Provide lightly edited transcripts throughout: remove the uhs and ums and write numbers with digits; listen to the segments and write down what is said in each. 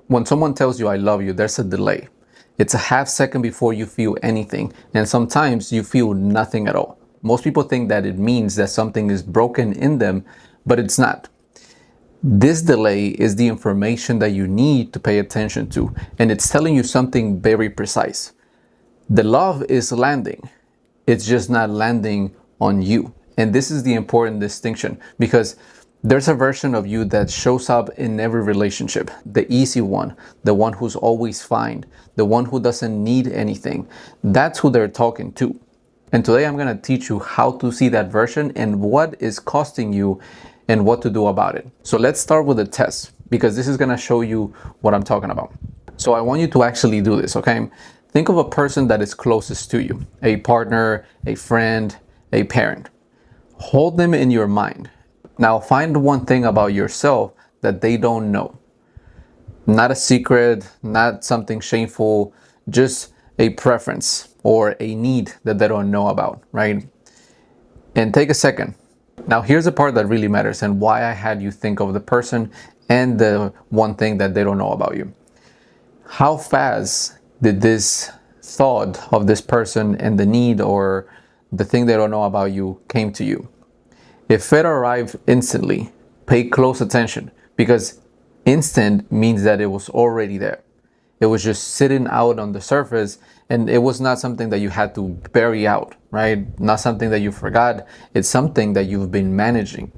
When someone tells you I love you, there's a delay. It's a half second before you feel anything, and sometimes you feel nothing at all. Most people think that it means that something is broken in them, but it's not. This delay is the information that you need to pay attention to, and it's telling you something very precise. The love is landing. It's just not landing on you. And this is the important distinction, because there's a version of you that shows up in every relationship. The easy one, the one who's always fine, the one who doesn't need anything. That's who they're talking to. And today I'm going to teach you how to see that version and what is costing you and what to do about it. So let's start with a test, because this is going to show you what I'm talking about. So I want you to actually do this, okay? Think of a person that is closest to you, a partner, a friend, a parent. Hold them in your mind. Now find one thing about yourself that they don't know. Not a secret, not something shameful, just a preference or a need that they don't know about, right? And take a second. Now here's the part that really matters and why I had you think of the person and the one thing that they don't know about you. How fast did this thought of this person and the need or the thing they don't know about you came to you? If it arrived instantly, pay close attention, because instant means that it was already there. It was just sitting out on the surface, and it was not something that you had to bury out, right? Not something that you forgot. It's something that you've been managing.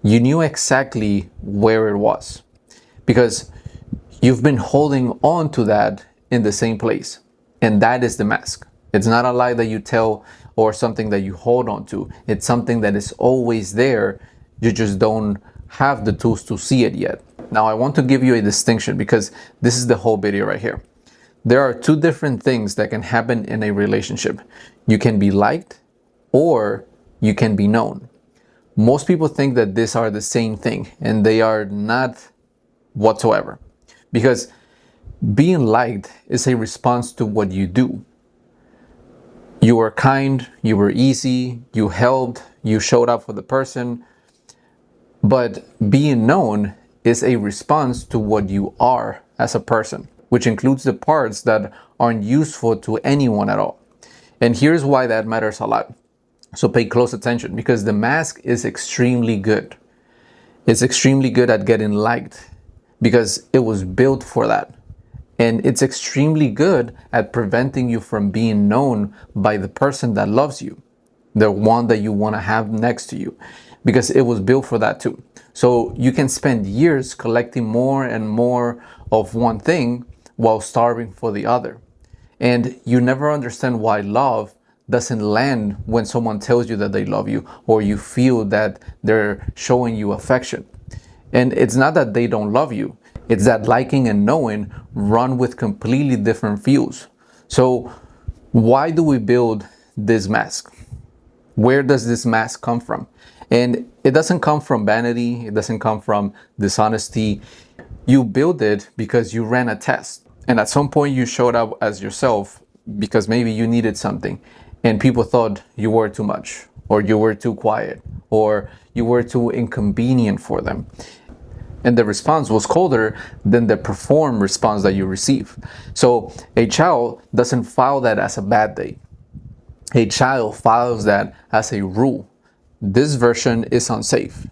You knew exactly where it was, because you've been holding on to that in the same place. And that is the mask. It's not a lie that you tell or something that you hold on to. It's something that is always there. You just don't have the tools to see it yet. Now I want to give you a distinction, because this is the whole video right here. There are two different things that can happen in a relationship. You can be liked or you can be known. Most people think that these are the same thing, and they are not whatsoever. Because being liked is a response to what you do. You were kind, you were easy, you helped, you showed up for the person. But being known is a response to what you are as a person, which includes the parts that aren't useful to anyone at all. And here's why that matters a lot. So pay close attention, because the mask is extremely good. It's extremely good at getting liked, because it was built for that. And it's extremely good at preventing you from being known by the person that loves you, the one that you want to have next to you, because it was built for that too. So you can spend years collecting more and more of one thing while starving for the other. And you never understand why love doesn't land when someone tells you that they love you, or you feel that they're showing you affection. And it's not that they don't love you. It's that liking and knowing run with completely different fuels. So why do we build this mask? Where does this mask come from? And it doesn't come from vanity. It doesn't come from dishonesty. You build it because you ran a test. And at some point you showed up as yourself because maybe you needed something. And people thought you were too much, or you were too quiet, or you were too inconvenient for them. And the response was colder than the performed response that you receive. So a child doesn't file that as a bad day. A child files that as a rule. This version is unsafe.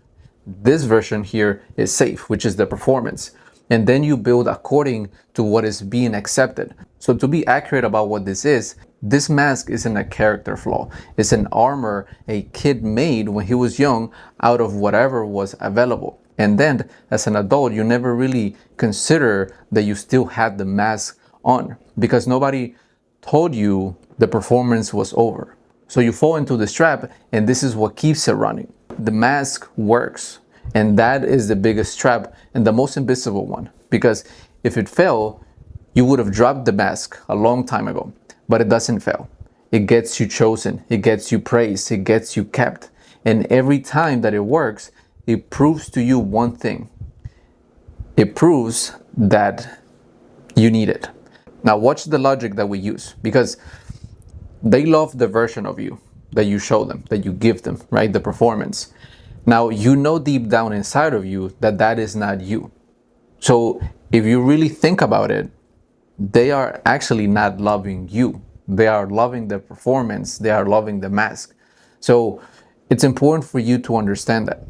This version here is safe, which is the performance. And then you build according to what is being accepted. So to be accurate about what this mask isn't a character flaw. It's an armor a kid made when he was young out of whatever was available. And then as an adult, you never really consider that you still had the mask on, because nobody told you the performance was over. So you fall into this trap, and this is what keeps it running. The mask works, and that is the biggest trap and the most invisible one, because if it fell, you would have dropped the mask a long time ago. But it doesn't fail. It gets you chosen, it gets you praised, it gets you kept. And every time that it works, it proves to you one thing. It proves that you need it. Now watch the logic that we use, because they love the version of you that you show them, that you give them, right? The performance. Now you know deep down inside of you that that is not you. So if you really think about it, they are actually not loving you. They are loving the performance, they are loving the mask. So it's important for you to understand that,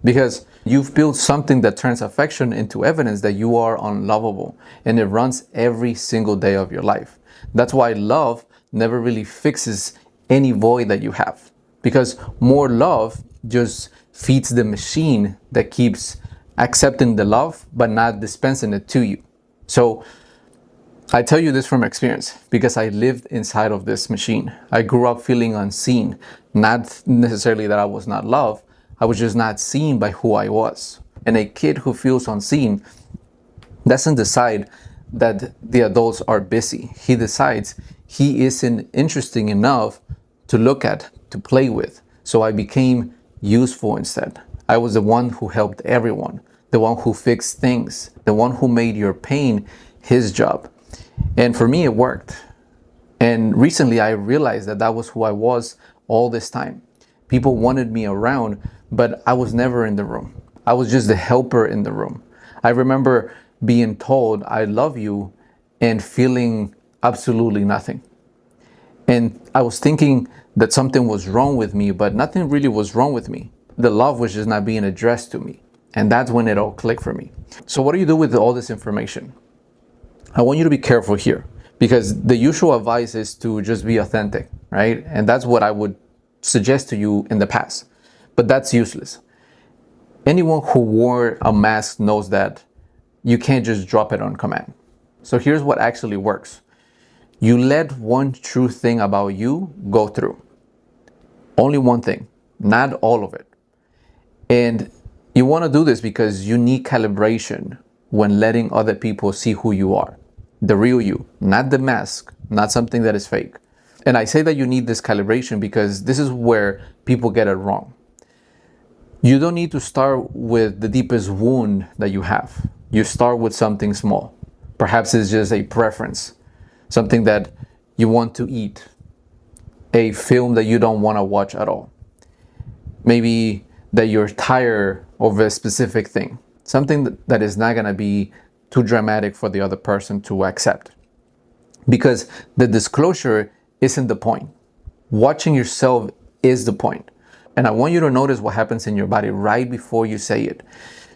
because you've built something that turns affection into evidence that you are unlovable, and it runs every single day of your life. That's why love never really fixes any void that you have, because more love just feeds the machine that keeps accepting the love but not dispensing it to you. So I tell you this from experience because I lived inside of this machine. I grew up feeling unseen, not necessarily that I was not loved, I was just not seen by who I was. And a kid who feels unseen doesn't decide that the adults are busy. He decides he isn't interesting enough to look at, to play with. So I became useful instead. I was the one who helped everyone, the one who fixed things, the one who made your pain his job. And for me, it worked. And recently I realized that that was who I was all this time. People wanted me around, but I was never in the room. I was just the helper in the room. I remember being told, I love you, and feeling absolutely nothing. And I was thinking that something was wrong with me, but nothing really was wrong with me. The love was just not being addressed to me. And that's when it all clicked for me. So what do you do with all this information? I want you to be careful here, because the usual advice is to just be authentic, right? And that's what I would suggest to you in the past, but that's useless. Anyone who wore a mask knows that you can't just drop it on command. So here's what actually works. You let one true thing about you go through. Only one thing, not all of it. And you want to do this because you need calibration when letting other people see who you are. The real you, not the mask, not something that is fake. And I say that you need this calibration because this is where people get it wrong. You don't need to start with the deepest wound that you have. You start with something small. Perhaps it's just a preference, something that you want to eat, a film that you don't want to watch at all. Maybe that you're tired of a specific thing, something that is not going to be too dramatic for the other person to accept. Because the disclosure isn't the point. Watching yourself is the point. And I want you to notice what happens in your body right before you say it.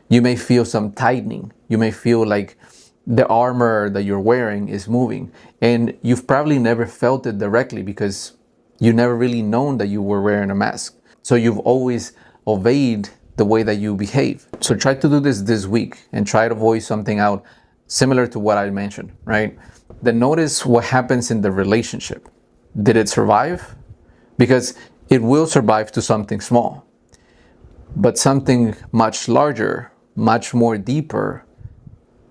You may feel some tightening. You may feel like the armor that you're wearing is moving. And you've probably never felt it directly because you never really known that you were wearing a mask. So you've always obeyed the way that you behave. So try to do this week and try to voice something out similar to what I mentioned, right? Then notice what happens in the relationship. Did it survive? Because it will survive to something small, but something much larger, much more deeper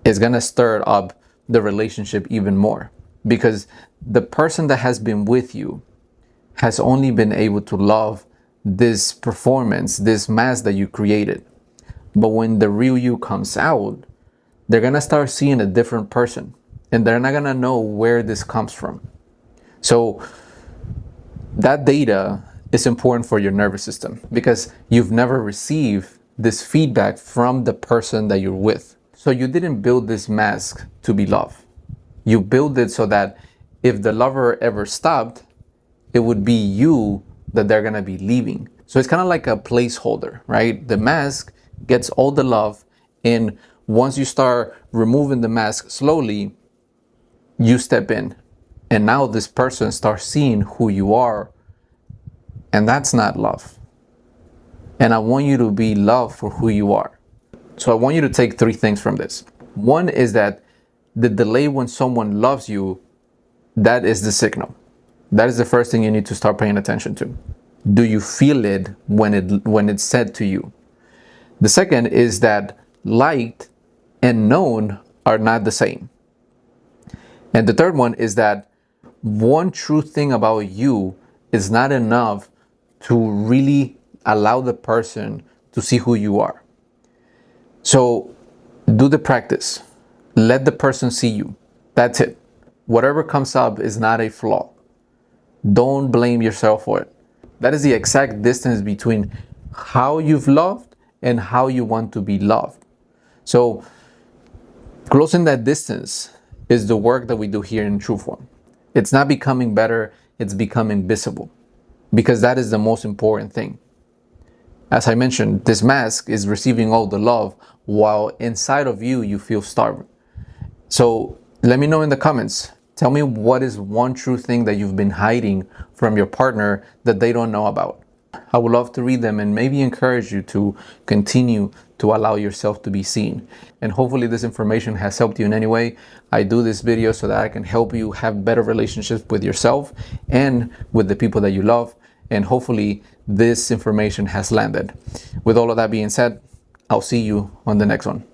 is gonna stir up the relationship even more, because the person that has been with you has only been able to love this performance, this mask that you created. But when the real you comes out, they're gonna start seeing a different person, and they're not gonna know where this comes from. So that data is important for your nervous system because you've never received this feedback from the person that you're with. So you didn't build this mask to be loved. You build it so that if the lover ever stopped, it would be you that they're gonna be leaving. So it's kind of like a placeholder, right? The mask gets all the love, and once you start removing the mask slowly, you step in, and now this person starts seeing who you are, and that's not love. And I want you to be loved for who you are. So I want you to take 3 things from this. One is that the delay when someone loves you, that is the signal. That is the first thing you need to start paying attention to. Do you feel it when it's said to you? The second is that liked and known are not the same. And the third one is that one true thing about you is not enough to really allow the person to see who you are. So do the practice. Let the person see you. That's it. Whatever comes up is not a flaw. Don't blame yourself for it. That is the exact distance between how you've loved and how you want to be loved. So Closing that distance is the work that we do here in True Form. It's not becoming better, it's becoming visible, because that is the most important thing. As I mentioned, this mask is receiving all the love while inside of you, you feel starving. So let me know in the comments. Tell me what is one true thing that you've been hiding from your partner that they don't know about. I would love to read them and maybe encourage you to continue to allow yourself to be seen. And hopefully this information has helped you in any way. I do this video so that I can help you have better relationships with yourself and with the people that you love. And hopefully this information has landed. With all of that being said, I'll see you on the next one.